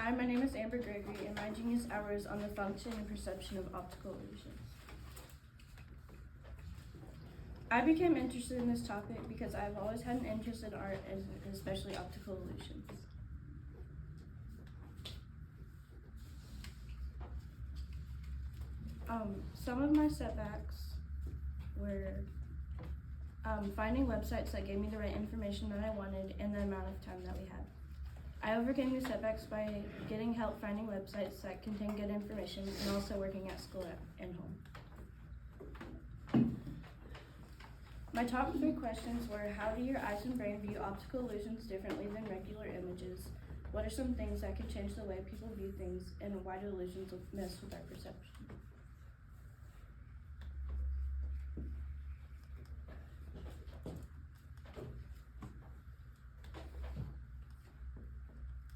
Hi, my name is Amber Gregory, and my Genius Hour is on the function and perception of optical illusions. I became interested in this topic because I've always had an interest in art, and especially optical illusions. Some of my setbacks were finding websites that gave me the right information that I wanted and the amount of time that we had. I overcame these setbacks by getting help finding websites that contain good information and also working at school and home. My top 3 questions were: how do your eyes and brain view optical illusions differently than regular images? What are some things that could change the way people view things? And why do illusions mess with our perception?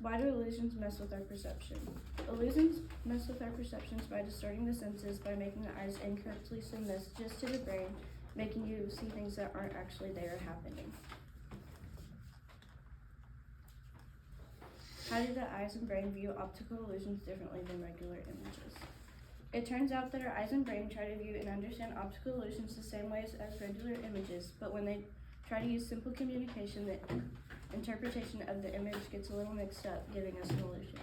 Why do illusions mess with our perception? Illusions mess with our perceptions by distorting the senses, by making the eyes incorrectly send messages to the brain, making you see things that aren't actually there or happening. How do the eyes and brain view optical illusions differently than regular images? It turns out that our eyes and brain try to view and understand optical illusions the same ways as regular images, but when they try to use simple communication, the interpretation of the image gets a little mixed up, giving us an illusion.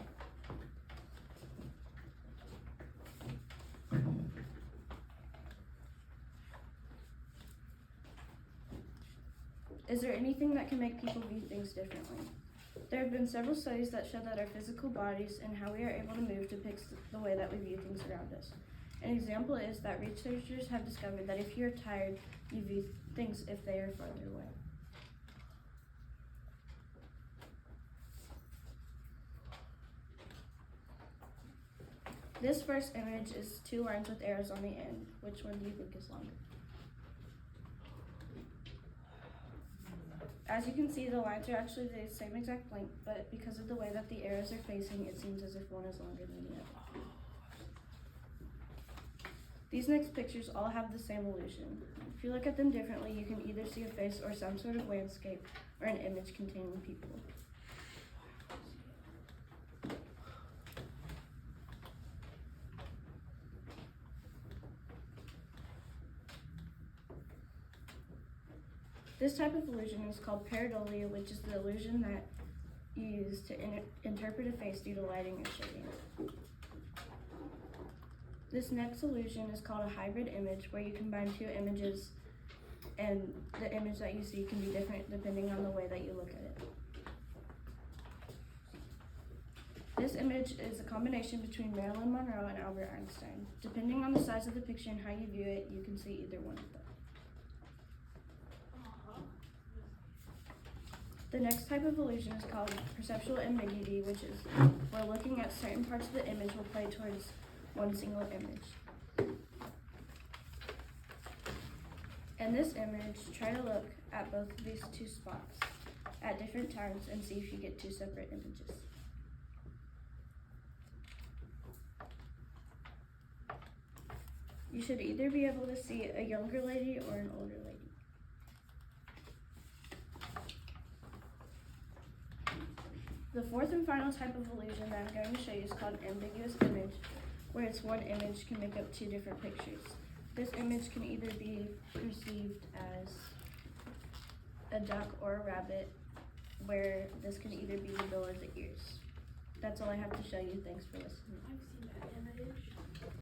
Is there anything that can make people view things differently? There have been several studies that show that our physical bodies and how we are able to move depicts the way that we view things around us. An example is that researchers have discovered that if you're tired, you view things if they are farther away. This first image is 2 lines with arrows on the end. Which one do you think is longer? As you can see, the lines are actually the same exact length, but because of the way that the arrows are facing, it seems as if one is longer than the other. These next pictures all have the same illusion. If you look at them differently, you can either see a face or some sort of landscape or an image containing people. This type of illusion is called pareidolia, which is the illusion that you use to interpret a face due to lighting or shading. This next illusion is called a hybrid image, where you combine 2 images and the image that you see can be different depending on the way that you look at it. This image is a combination between Marilyn Monroe and Albert Einstein. Depending on the size of the picture and how you view it, you can see either one of them. The next type of illusion is called perceptual ambiguity, which is where looking at certain parts of the image will play towards one single image. In this image, try to look at both of these 2 spots at different times and see if you get 2 separate images. You should either be able to see a younger lady or an older lady. The fourth and final type of illusion that I'm going to show you is called an ambiguous image, where it's one image can make up 2 different pictures. This image can either be perceived as a duck or a rabbit, where this can either be the bill or the ears. That's all I have to show you. Thanks for listening.